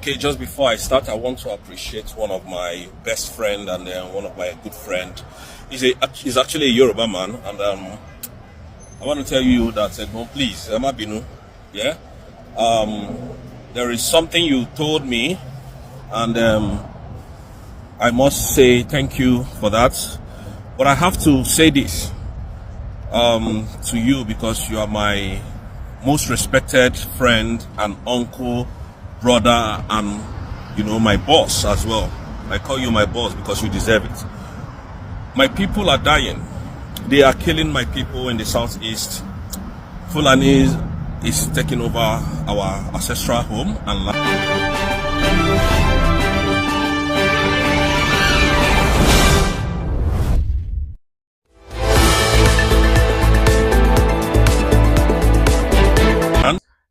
Okay, just before I start, I want to appreciate one of my best friend and one of my good friend. He's actually a Yoruba man, and I want to tell you that please, Emma Binu, yeah. There is something you told me, and I must say thank you for that. But I have to say this to you because you are my most respected friend and uncle, brother, and my boss as well. I call you my boss because you deserve it. My people are dying. They are killing my people in the southeast. Fulani is taking over our ancestral home and land.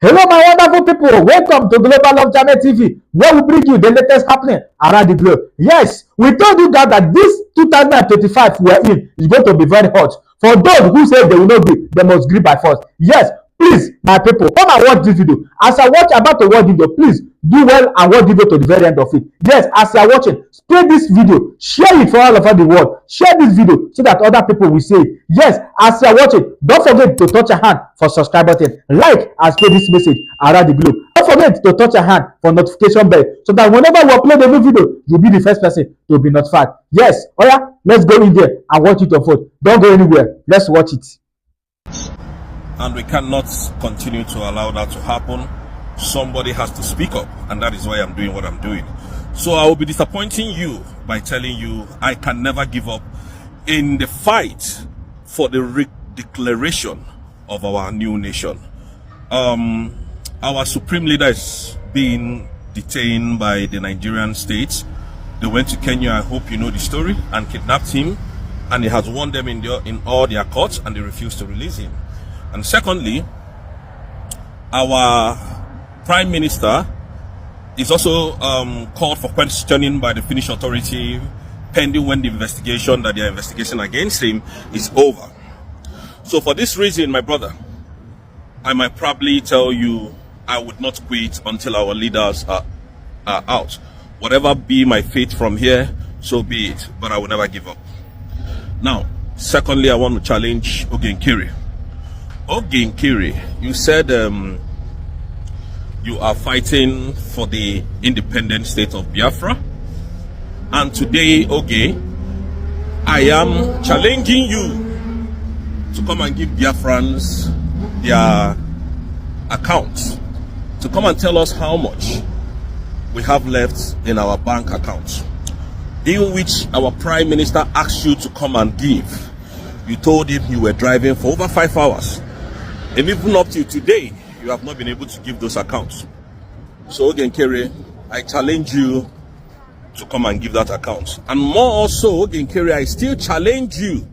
Hello my wonderful people, welcome to Global Love Channel TV, where we bring you the latest happening around the globe. Yes, we told you guys that this 2025 we are in is going to be very hot. For those who say they will not be, they must agree by force. Yes, please my people, come and watch this video. As I about to watch the video, please do well and watch the video to the very end of it. Yes, as you are watching, spread this video, share it for all over the world. Share this video so that other people will see it. Yes, as you are watching, don't forget to touch your hand for subscribe button, like and spread this message around the globe. Don't forget to touch your hand for notification bell so that whenever we upload a new video, you'll be the first person to be notified. Yes, oh yeah, let's go in there and watch it unfold. Don't go anywhere. Let's watch it. And we cannot continue to allow that to happen. Somebody has to speak up, and that is why I'm doing what I'm doing. So I will be disappointing you by telling you I can never give up in the fight for the declaration of our new nation. Our supreme leader is being detained by the Nigerian state. They went to Kenya, I hope you know the story, and kidnapped him, and he has won them in all their courts, and they refused to release him. And secondly, our Prime Minister is also called for questioning by the Finnish authority pending when the investigation that they are investigating against him is over. So for this reason, my brother, I might probably tell you I would not quit until our leaders are out. Whatever be my fate from here, so be it, but I will never give up. Now, secondly, I want to challenge Ogenkiri. Ogenkiri, you said you are fighting for the independent state of Biafra, and today, I am challenging you to come and give Biafrans their accounts, to come and tell us how much we have left in our bank accounts, in which our Prime Minister asked you to come and give. You told him you were driving for over 5 hours, and even up to today, you have not been able to give those accounts. So Ogenkiri, I challenge you to come and give that account. And more also, Ogenkiri, I still challenge you.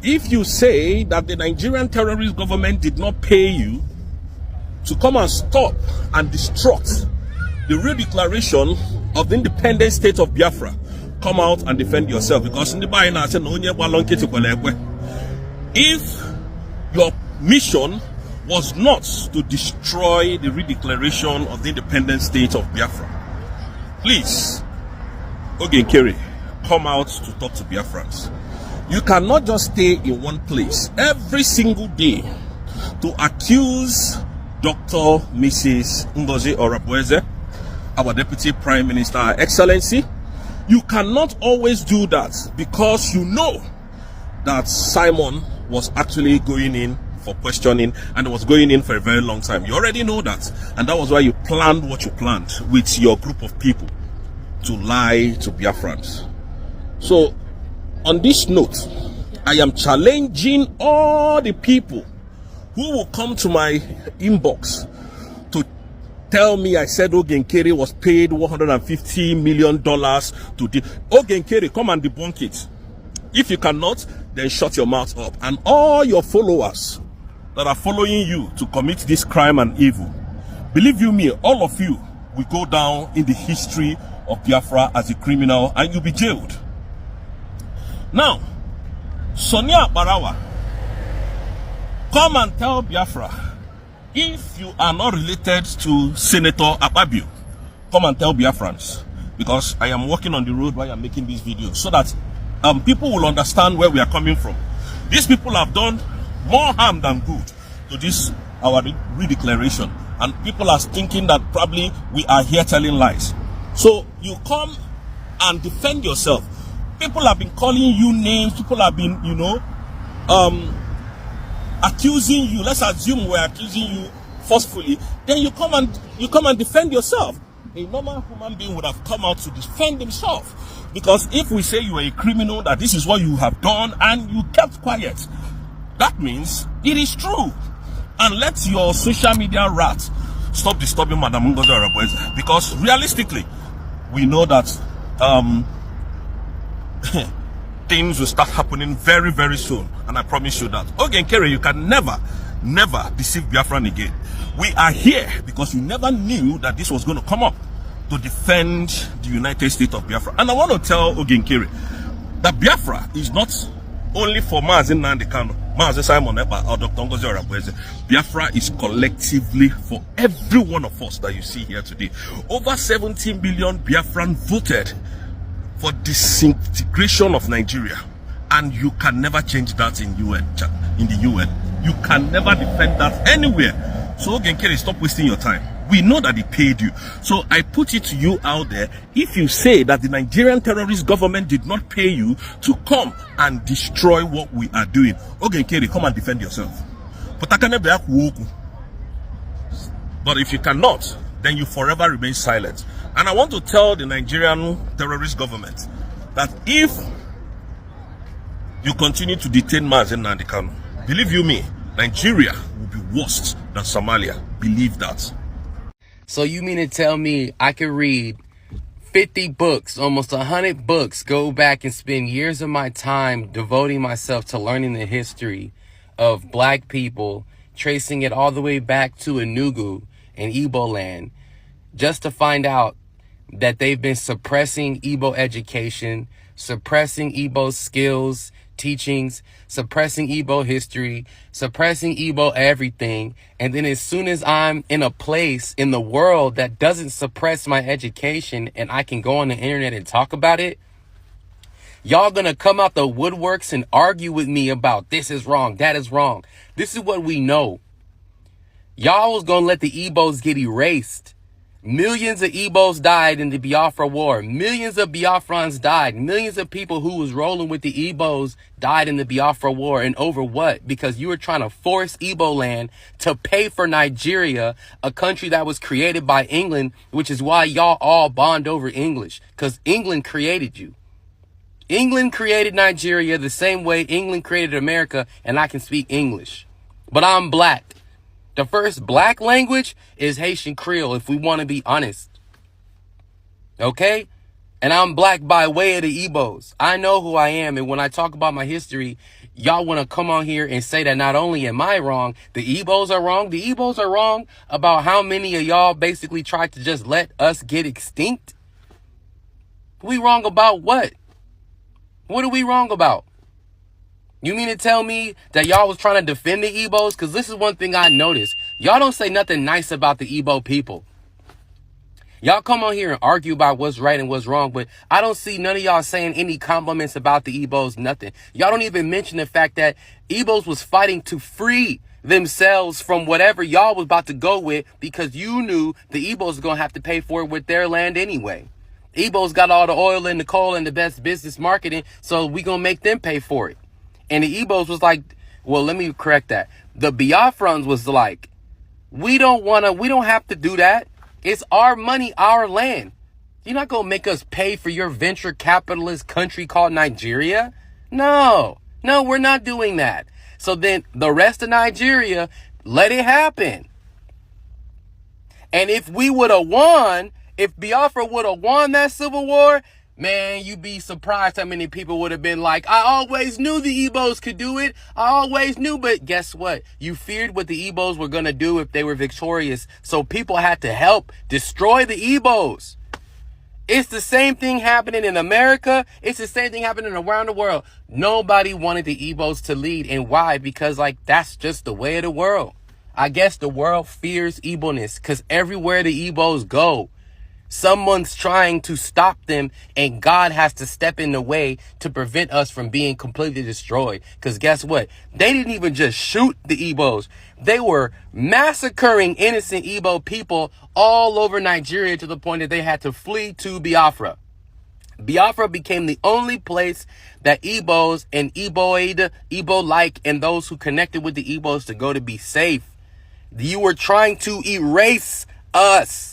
If you say that the Nigerian terrorist government did not pay you to come and stop and destruct the real declaration of the independent state of Biafra, come out and defend yourself. Because in the Bible, if your mission was not to destroy the redeclaration of the independent state of Biafra, please, Ogenkiri, come out to talk to Biafrans. You cannot just stay in one place every single day to accuse Dr. Mrs. Ngozi Orabueze, our Deputy Prime Minister, Her Excellency. You cannot always do that because you know that Simon was actually going in for questioning, and it was going in for a very long time. You already know that, and that was why you planned what you planned with your group of people to lie to Biafrans. So on this note, I am challenging all the people who will come to my inbox to tell me I said Ogenkiri was paid $150 million to Ogenkiri, come and debunk it. If you cannot, then shut your mouth up. And all your followers that are following you to commit this crime and evil, believe you me, all of you will go down in the history of Biafra as a criminal, and you'll be jailed. Now, Sonia Barawa, come and tell Biafra, if you are not related to Senator Akpabio, come and tell Biafrans, because I am walking on the road while I'm making these videos, so that people will understand where we are coming from. These people have done more harm than good to this our redeclaration, and people are thinking that probably we are here telling lies. So you come and defend yourself. People have been calling you names. People have been, accusing you. Let's assume we're accusing you forcefully. Then you come and defend yourself. A normal human being would have come out to defend himself. Because if we say you are a criminal, that this is what you have done, and you kept quiet, that means it is true. And let your social media rats stop disturbing Madam Ngozi Arabueze, because realistically, we know that things will start happening very, very soon, and I promise you that. Okay, Kerry, you can never deceive Biafran again. We are here because you never knew that this was going to come up, to defend the United States of Biafra. And I want to tell Ogenkere that Biafra is not only for Nnamdi Kanu, Simon Ekpa, or Dr. Ngozi Arabueze. Biafra is collectively for every one of us that you see here today. Over 17 million Biafran voted for disintegration of Nigeria, and you can never change that in the UN. You can never defend that anywhere. So Ogenkere, stop wasting your time. We know that they paid you. So I put it to you out there. If you say that the Nigerian terrorist government did not pay you to come and destroy what we are doing, Ogenkere, come and defend yourself. But if you cannot, then you forever remain silent. And I want to tell the Nigerian terrorist government that if you continue to detain Nnamdi Kanu, believe you me, Nigeria will be worse than Somalia. Believe that. So you mean to tell me I could read 50 books, almost 100 books, go back and spend years of my time devoting myself to learning the history of black people, tracing it all the way back to Enugu and Igbo land, just to find out that they've been suppressing Igbo education, suppressing Igbo skills, teachings, suppressing Igbo history, suppressing Igbo everything. And then as soon as I'm in a place in the world that doesn't suppress my education and I can go on the internet and talk about it, y'all gonna come out the woodworks and argue with me about this is wrong, that is wrong. This is what we know. Y'all was gonna let the Igbos get erased. Millions of Igbos died in the Biafra war. Millions of Biafrans died. Millions of people who was rolling with the Igbos died in the Biafra war. And over what? Because you were trying to force Igbo land to pay for Nigeria, a country that was created by England, which is why y'all all bond over English, because England created you. England created Nigeria the same way England created America, and I can speak English. But I'm black. The first black language is Haitian Creole, if we want to be honest. Okay? And I'm black by way of the Igbos. I know who I am. And when I talk about my history, y'all want to come on here and say that not only am I wrong, the Igbos are wrong. The Igbos are wrong about how many of y'all basically tried to just let us get extinct. We wrong about what? What are we wrong about? You mean to tell me that y'all was trying to defend the Igbos? Because this is one thing I noticed. Y'all don't say nothing nice about the Igbo people. Y'all come on here and argue about what's right and what's wrong, but I don't see none of y'all saying any compliments about the Igbos, nothing. Y'all don't even mention the fact that Igbos was fighting to free themselves from whatever y'all was about to go with, because you knew the Igbos was going to have to pay for it with their land anyway. Igbos got all the oil and the coal and the best business marketing, so we going to make them pay for it. And the Igbos was like, well, let me correct that. The Biafrans was like, we don't have to do that. It's our money, our land. You're not going to make us pay for your venture capitalist country called Nigeria. No, we're not doing that. So then the rest of Nigeria, let it happen. And if we would have won, if Biafra would have won that civil war, man, you'd be surprised how many people would have been like, I always knew the Igbos could do it. I always knew. But guess what? You feared what the Igbos were going to do if they were victorious. So people had to help destroy the Igbos. It's the same thing happening in America. It's the same thing happening around the world. Nobody wanted the Igbos to lead. And why? Because that's just the way of the world. I guess the world fears Igbo-ness because everywhere the Igbos go, Someone's trying to stop them, and God has to step in the way to prevent us from being completely destroyed. Because guess what? They didn't even just shoot the Igbos. They were massacring innocent Igbo people all over Nigeria to the point that they had to flee to Biafra. Biafra became the only place that Igbos and Igbo-like, and those who connected with the Igbos to go to be safe. You were trying to erase us.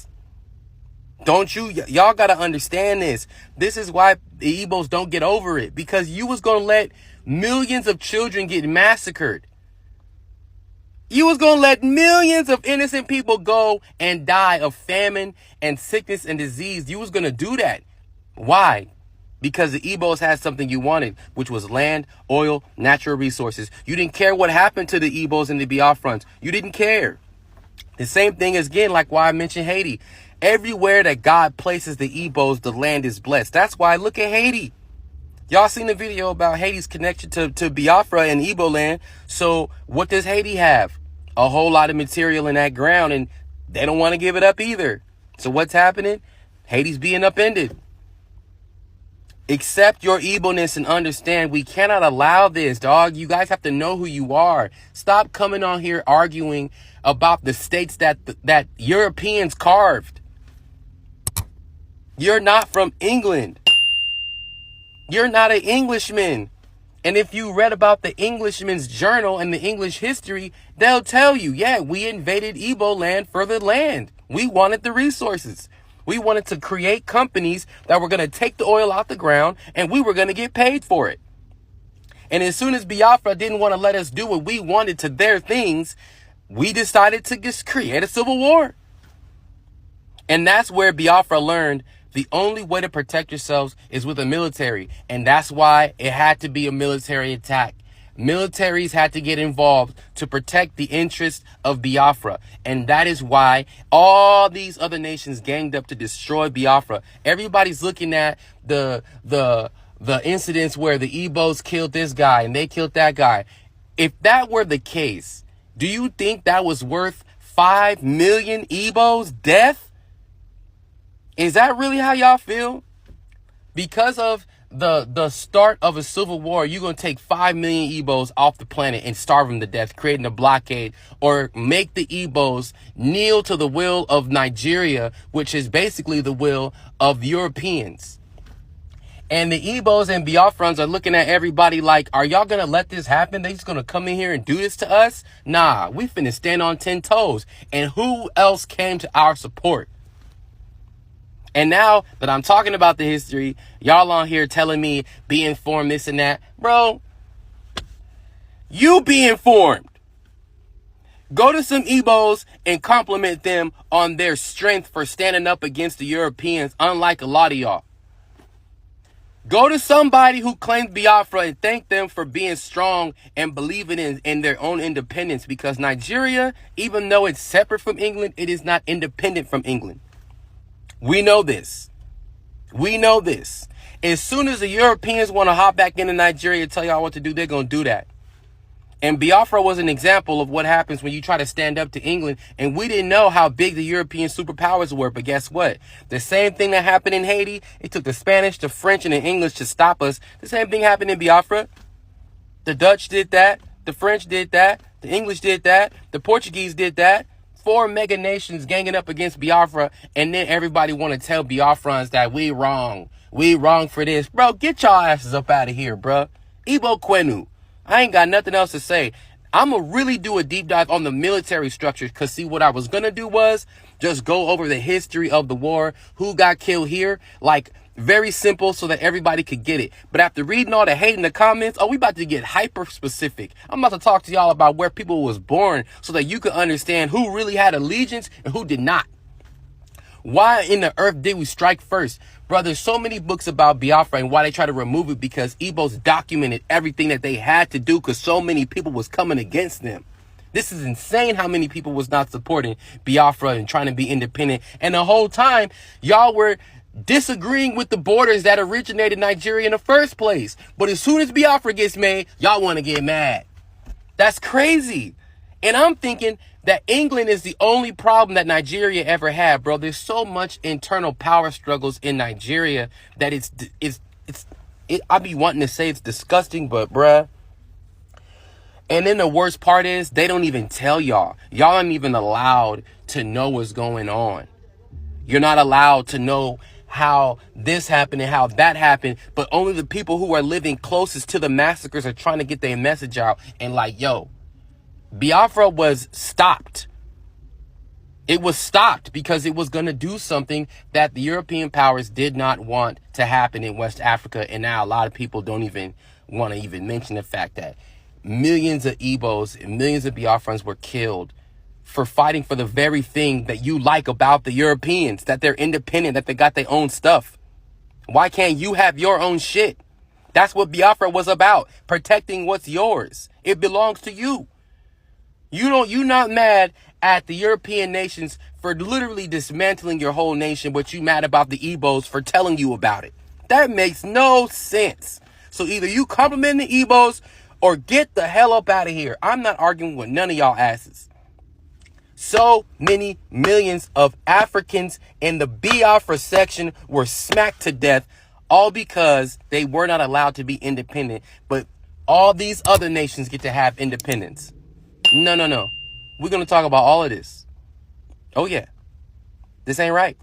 Don't you? Y'all got to understand this. This is why the Igbos don't get over it. Because you was going to let millions of children get massacred. You was going to let millions of innocent people go and die of famine and sickness and disease. You was going to do that. Why? Because the Igbos had something you wanted, which was land, oil, natural resources. You didn't care what happened to the Igbos and the Biafrans. You didn't care. The same thing is, again, like why I mentioned Haiti. Everywhere that God places the Igbos, the land is blessed. That's why look at Haiti. Y'all seen the video about Haiti's connection to Biafra and Igbo land. So what does Haiti have? A whole lot of material in that ground, and they don't want to give it up either. So what's happening? Haiti's being upended. Accept your Igbo-ness and understand we cannot allow this, dog. You guys have to know who you are. Stop coming on here arguing about the states that Europeans carved. You're not from England. You're not an Englishman. And if you read about the Englishman's journal and the English history, they'll tell you, yeah, we invaded Igbo land for the land. We wanted the resources. We wanted to create companies that were going to take the oil out the ground, and we were going to get paid for it. And as soon as Biafra didn't want to let us do what we wanted to their things, we decided to just create a civil war. And that's where Biafra learned the only way to protect yourselves is with a military. And that's why it had to be a military attack. Militaries had to get involved to protect the interests of Biafra. And that is why all these other nations ganged up to destroy Biafra. Everybody's looking at the incidents where the Igbos killed this guy and they killed that guy. If that were the case, do you think that was worth 5 million Igbos' death? Is that really how y'all feel? Because of the start of a civil war, you're going to take 5 million Igbos off the planet and starve them to death, creating a blockade, or make the Igbos kneel to the will of Nigeria, which is basically the will of Europeans. And the Igbos and Biafrans are looking at everybody like, are y'all going to let this happen? They just going to come in here and do this to us? Nah, we finna stand on 10 toes. And who else came to our support? And now that I'm talking about the history, y'all on here telling me be informed, this and that. Bro, you be informed. Go to some Igbos and compliment them on their strength for standing up against the Europeans, unlike a lot of y'all. Go to somebody who claimed Biafra and thank them for being strong and believing in their own independence, because Nigeria, even though it's separate from England, it is not independent from England. We know this. We know this. As soon as the Europeans want to hop back into Nigeria and tell y'all what to do, they're going to do that. And Biafra was an example of what happens when you try to stand up to England. And we didn't know how big the European superpowers were. But guess what? The same thing that happened in Haiti, it took the Spanish, the French, and the English to stop us. The same thing happened in Biafra. The Dutch did that. The French did that. The English did that. The Portuguese did that. 4 mega nations ganging up against Biafra, and then everybody want to tell Biafrans that we wrong. We wrong for this. Bro, get y'all asses up out of here, bro. Igbo Kanu. I ain't got nothing else to say. I'm going to really do a deep dive on the military structure, because see, what I was going to do was just go over the history of the war, who got killed here, like very simple so that everybody could get it. But after reading all the hate in the comments, we about to get hyper specific. I'm about to talk to y'all about where people was born so that you can understand who really had allegiance and who did not. Why in the earth did we strike first? Bro, there's so many books about Biafra and why they try to remove it, because Igbos documented everything that they had to do because so many people was coming against them. This is insane how many people was not supporting Biafra and trying to be independent. And the whole time, y'all were disagreeing with the borders that originated Nigeria in the first place. But as soon as Biafra gets made, y'all want to get mad. That's crazy. And I'm thinking, that England is the only problem that Nigeria ever had, bro. There's so much internal power struggles in Nigeria that I be wanting to say it's disgusting, but bruh. And then the worst part is they don't even tell y'all. Y'all aren't even allowed to know what's going on. You're not allowed to know how this happened and how that happened, but only the people who are living closest to the massacres are trying to get their message out. And like, yo, Biafra was stopped. It was stopped because it was going to do something that the European powers did not want to happen in West Africa. And now a lot of people don't even want to even mention the fact that millions of Igbos and millions of Biafrans were killed for fighting for the very thing that you like about the Europeans, that they're independent, that they got their own stuff. Why can't you have your own shit? That's what Biafra was about, protecting what's yours. It belongs to you. You're not mad at the European nations for literally dismantling your whole nation, but you mad about the Igbos for telling you about it. That makes no sense. So either you compliment the Igbos or get the hell up out of here. I'm not arguing with none of y'all asses. So many millions of Africans in the Biafra section were smacked to death, all because they were not allowed to be independent, but all these other nations get to have independence. No. We're going to talk about all of this. Oh yeah. This ain't right.